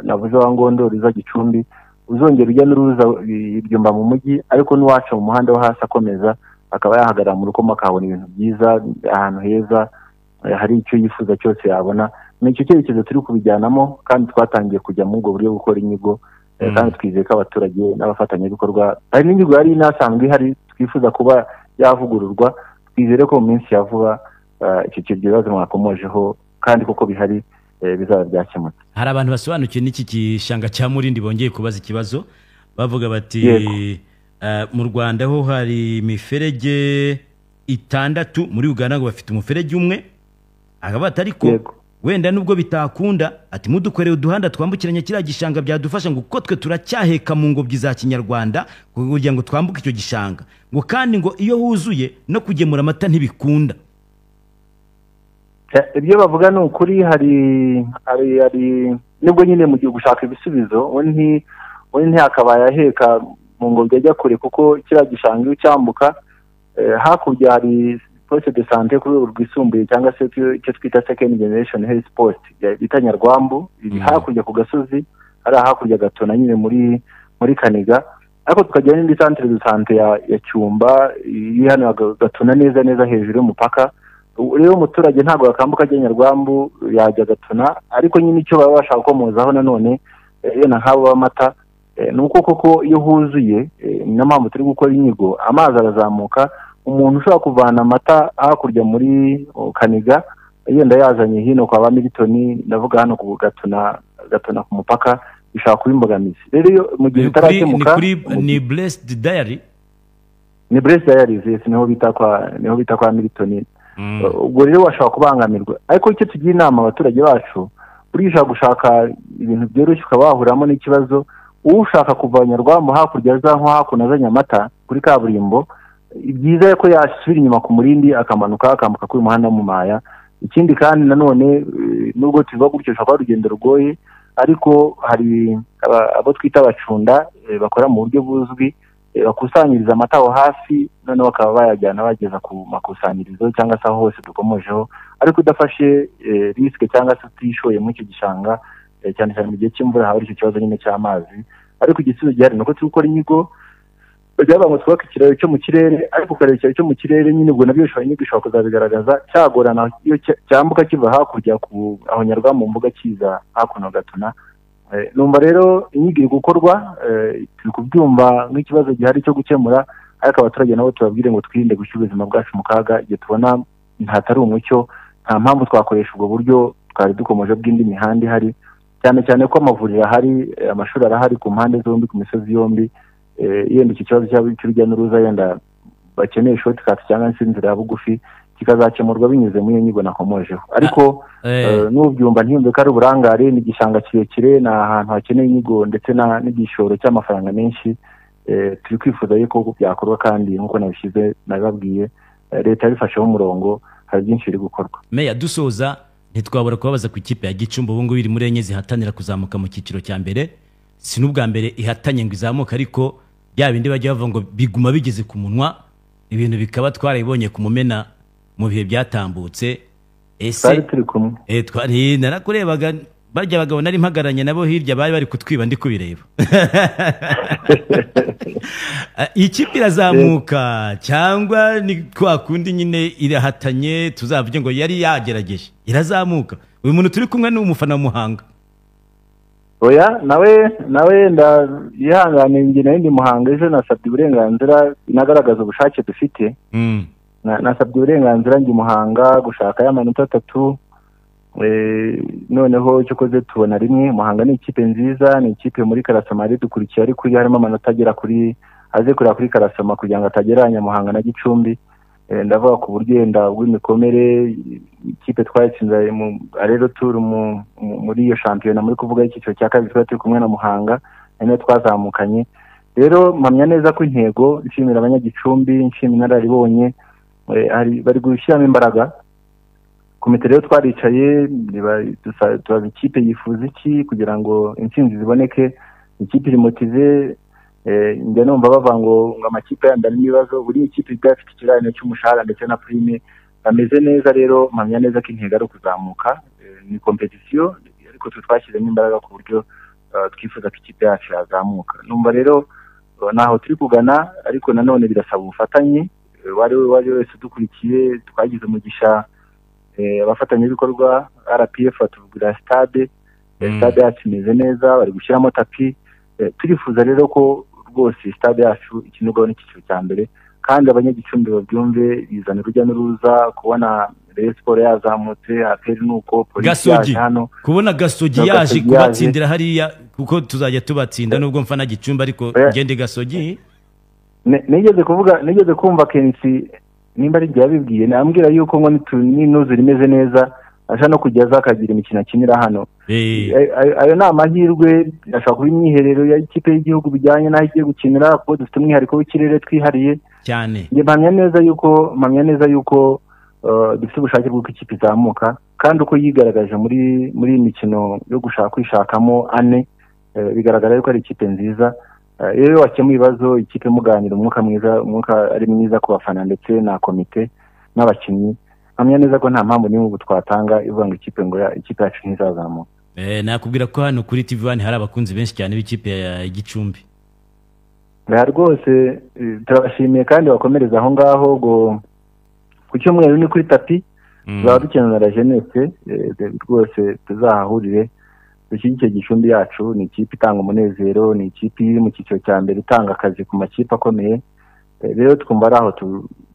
navuze wa Ngondori za Gicumbi uzongera ujya n'uruza ibyumba mu mujyi, ariko n'uwaca mu muhanda wo hasi akomeza akaba yahagarara mu Rukomo akabona ibintu byiza ahantu heza, hari icyo yifuza cyose yabona. Ni icyo cyerekezo turi kubijyanamo, kandi twatangiye kujya mu ubwo buryo gukora inyigo, kandi twizeye ko abaturage n'abafatanyabikorwa hari n'inyigo yari inasanzwe ihari twifuza kuba yavugururwa. Twizere ko mu minsi ya vuba icyo kibazo mwakomojeho kandi kuko bihari bizaba byakemutse. Hari abantu basobanukiwe n'iki gishanga cya Murindi bongeye kubaza ikibazo, bavuga bati mu Rwanda ho hari imiferege 6, muri Uganda ngo bafite umuferege umwe, akabata ariko wenda nubwo bitakunda ati mudukoreye uduhanda twambukiranya kiriya gishanga byadufasha ngo kuko twe turacyaheka mu ngobyi za Kinyarwanda kugira ngo twambuke icyo gishanga, ngo kandi ngo iyo huzuye no kugemura amata ntibikunda. Ibyo bavuga ni ukuri, hari nubwo nyine mu gihe gushaka ibisubizo we ntiyakabaye aheka mu ngobyi ajya kure kuko kiriya gishanga iyo ucyambuka hakurya hari poste de santé kuri urwo rwisumbuye cyangwa se icyo twita second generation health post bita Nyarwambu iri hakurya ku gasozi ari hakurya Gatuna nyine muri Kaniga, ariko tukagira n'indi centre de santé ya Cyumba iri hano Gatuna neza hejuru y'umupaka. Rero umuturage ntabwo akambuka ajya Nyarwambu yajya Gatuna, ariko nyine icyo baba bashaka komozaho nanone yena nk'abo b'amata nuko koko iyo huzuye niyo mpamvu turi gukora inyigo, amazi arazamuka. Umuntu ushobora kuvana amata hakurya muri Kaniga yenda yazanye hino kwa ba Milton, ndavuga hano ku Gatuna ku mupaka, bishaka kuba imbogamizi. Rero mu gihe bitarakemuka ni Blessed Diary, ni Blessed Diary niho bita kwa Milton. Ubwo rero washaka kubangamirwa, ariko icyo tugira inama abaturage bacu, ushaka gushaka ibintu byoroshye ukaba wahuramo n'ikibazo. Ushaka kuva Nyarwambu hakurya za nko hakuno azanye amata kuri kaburimbo, ibyiza ko yasubira inyuma ku Murindi akamanuka akambuka kuri muhanda mu Maya. Ikindi kandi nanone nubwo tuva gutyo ushaka urugendo rugoye, ariko hari abo twita abacunda bakora mu buryo buzwi, bakusanyiriza amata aho hafi, none bakaba bayajyana bageza ku makusanyirizo cyangwa se aho hose dukomojeho, ariko udafashe risque cyangwa se utishoye muri icyo gishanga, cyane cyane mu gihe cy'imvura haba icyo kibazo nyine cy'amazi. Ariko igisubizo gihari nuko turi gukora inyigo bagira ngo twubake ikiraro cyo mu kirere, ariko ukareba ikiraro cyo mu kirere nyine ubwo nabyo bishobora kuzabigaragaza cyagorana iyo cyambuka kiva hakurya aho Nyarwambu mu mbuga kiza hakuno Gatuna. Numva rero inyigo iri gukorwa, turi kubyumva nk'ikibazo gihari cyo gukemura, ariko abaturage nabo tubabwire ngo twirinde gushyira ubuzima bwacu mu kaga igihe tubona ntatari umucyo. Nta mpamvu twakoresha ubwo buryo twari dukomeje bw'indi mihanda ihari, cyane ko amavuriro ahari, amashuri arahari ku mpande zombi, ku misozi yombi. Yenda iki kibazo cy'urujya n'uruza yenda bakeneye shortcut cyangwa se inzira ya bugufi kikazakemurwa binyuze muri iyo nyigo nakomojeho. Ariko n'ubyumva ntiyumve ko ari uburangare, ni igishanga kirekire, ni ahantu hakeneye inyigo ndetse n'igishoro cy'amafaranga menshi. Turi kwifuza yuko byakorwa, kandi nk'uko nabibabwiye leta yabifasheho umurongo, hari byinshi biri gukorwa. Meya, dusoza ntitwabura kubabaza ku ikipe ya Gicumbi ubu ngubu iri muri enye zihatanira kuzamuka mu cyiciro cya mbere. Si n'ubwa mbere ihatanye ngo izamuka, ariko bya bindi bajya bavuga ngo biguma bigeze ku munwa, ibintu bikaba twarabibonye ku Mumena mu bihe byatambutse. Ese turi kumwe narakurebaga barya abagabo nari mpagaranye nabo hirya bari bari kutwiba ndi kubireba. Ikipe irazamuka cyangwa ni kwa kundi nyine irahatanye tuzavuge ngo yari yagerageje irazamuka? Uyu muntu turi kumwe n'umufana Muhanga. Oya, nawe yihangane nge n'indi Muhanga ejo nasabye uburenganzira, nagaragaza ubushake dufite. Nasabye uburenganzira nge Muhanga gushaka y'amanota 3. Noneho icyo koze tubona rimwe. Muhanga ni ikipe nziza, ni ikipe muri Karasama dukurikiye, ariko harimo amanota agera kuri kuri Karasama kugira ngo atageranya Muhanga na Gicumbi. Ndavuga ku buryo yenda bw'imikomere ikipe twayitsinze mu rero tour muri iyo shampiyona, muri kuvuga icyiciro cya kabiri turi kumwe na Muhanga, niyo twazamukanye. Rero mpamya neza ko intego, nshimira abanyagicumbi, nshimira nararibonye, bari gushyiramo imbaraga. Komite rero twaricaye tubaza ikipe yifuza iki kugira ngo intsinzi ziboneke. Ikipe iri motive, njya numva bavuga ngo amakipe yandana ibibazo, buri ikipe ifite ikirarane cy'umushahara ndetse na prime bameze neza. Rero mpamya neza ko intego ari kuzamuka, ni competition, ariko twashyizemo imbaraga ku buryo twifuza ko ikipe yacu yazamuka. Numva rero naho turi kugana, ariko nanone birasaba ubufatanye. Wari wese dukurikiye, twagize umugisha abafatanyabikorwa RPF batubwira stade yacu imeze neza, bari gushyiramo tapi. Turifuza rero ko rwose stade yacu ikinurwaho n'icyiciro cya mbere, kandi abanyagicumbi babyumve, bizana urujya n'uruza. Kubona Rayon Sport yazamutse, aperi nuko polisi yaje hano, kubona Gasogi yaje kubatsindira hariya, kuko tuzajya tubatsinda nubwo mfana Gicumbi, ariko ngende Gasogi nigeze kumva Kensi nimba ari byabibwiye, nambwira yuko ngo n'inuzuri imeze neza asha no kugeza akagira imikino akinira hano. Ayo ni amahirwe, ashobora kuba imyiherero ya ikipe y'igihugu bijyanye n'aho igiye gukinira, kuko dufite umwihariko w'ikirere twihariye cyane. Mpamya neza yuko dufite ubushake bw'uko ikipe izamuka, kandi uko yigaragaje muri iyi mikino yo gushaka kwishakamo ane, bigaragara yuko ari ikipe nziza. iyo wakemuye ibibazo ikipe muganira umwuka ari mwiza ku bafana ndetse na komite n'abakinnyi hamya neza ko nta mpamvu n'imwe twatanga ivuga ngo ikipe yacu ntizazamuka. Nakubwira ko hano kuri TV1 hari abakunzi benshi cyane b'ikipe ya Gicumbi. Rwose turabashimiye kandi bakomereza aho ngaho ngo ku cyumweru ni kuri tapi tuzaba dukenera la jeunesse rwose tuzahahurire dushyigikire Gicumbi yacu. Ni ikipe itanga umunezero, ni ikipe iri mu cyiciro cya mbere itanga akazi ku makipe akomeye. Rero twumva ari aho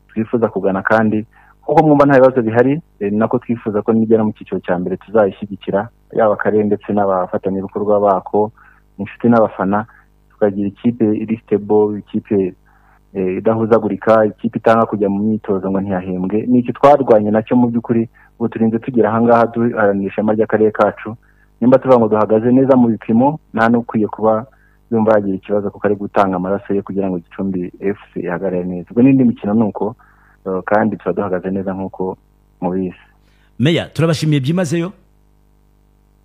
twifuza kugana kandi kuko mwumva nta bibazo bihari nako twifuza ko nigera mu cyiciro cya mbere tuzayishyigikira yaba akarere ndetse n'abafatanyabikorwa bako inshuti n'abafana tukagira ikipe iri stable, ikipe idahuzagurika, ikipe itanga kujya mu myitozo ngo ntiyahembwe. Ni iki twarwanye nacyo mu by'ukuri ubu turinze tugira ahangaha duharanira ishema ry'akarere kacu. Nimba tuvuga ngo duhagaze neza mu bipimo nta n'ukwiye kuba yumva yagira ikibazo kuko ari gutanga amaraso ye kugira ngo Gicumbi FC ihagarare neza. Ubwo n'indi mikino nuko kandi tuba duhagaze neza nk'uko mubizi. Meya turabashimiye byimazeyo.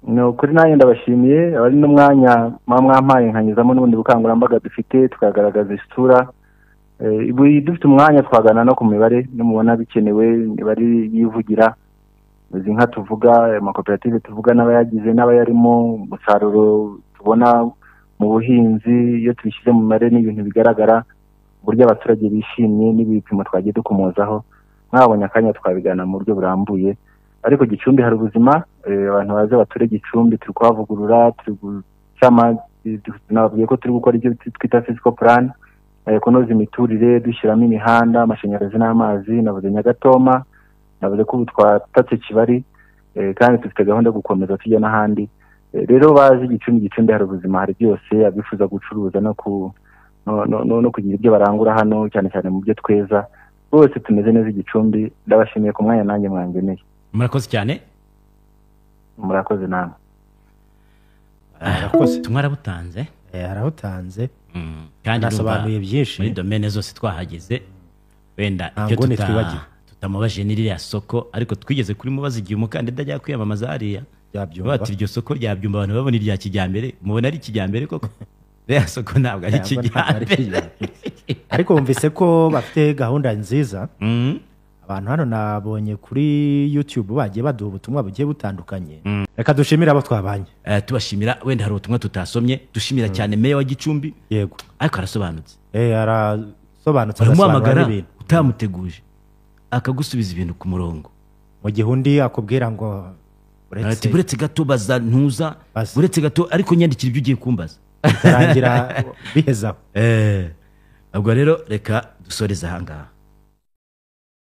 No kuri nanjye ndabashimiye abari n'umwanya mwampaye nkanyuzamo n'ubundi bukangurambaga dufite tukagaragaza isura dufite umwanya twagana no ku mibare nimubona bikenewe bari yivugira izi nka tuvuga amakoperative tuvuga n'abayagize n'abayarimo umusaruro tubona mu buhinzi iyo tubishyize mu mibare n'ibintu bigaragara uburyo abaturage bishimye n'ibipimo twagiye dukomozaho mwabonye akanya twabigana mu buryo burambuye. Ariko Gicumbi hari ubuzima abantu baze bature Gicumbi turi kwavugurura turi gucama nababwiye ko turi gukora ibyo twita physical plan kunoza imiturire dushyiramo imihanda amashanyarazi n'amazi navuze Nyagatoma navuze ko ubu twatatse Kibari kandi dufite gahunda yo gukomeza tujya n'ahandi. Rero bazi Gicumbi hari ubuzima hari byose abifuza gucuruza no kugira ibyo barangura hano cyane cyane mu byo tweza bose tumeze neza Gicumbi. Ndabashimiye ku mwanya nanjye mwangeneye. Murakoze cyane. Murakoze namwe. Murakoze. Tumwarabutanze. Arabutanze. Kandi nasobanuye byinshi muri domaine zose twahageze wenda icyo tutamubaje n'iriya soko ariko twigeze kuri mubaza igihe umukandida ajya kwiyamamaza hariya bati iryo soko ryabyumba abantu babona irya kijyambere mubona ari kijyambere koko rya soko ntabwo ari kijyambere ariko bumvise ko bafite gahunda nziza. Abantu hano nabonye kuri YouTube bagiye baduha ubutumwa bugiye butandukanye. Reka dushimira abo twabanye. Tubashimira wenda hari ubutumwa tutasomye dushimira cyane Meya wa Gicumbi. Yego. Ariko arasobanutse. Arasobanutse arasobanura utamuteguje akagusubiza ibintu ku murongo. Mu gihe undi akubwira ngo buretse gato baza ntuza buretse gato ariko nyandikira ibyo ugiye kumbaza. Tarangira bihezaho. Ubwo rero reka dusoreza ahangaha.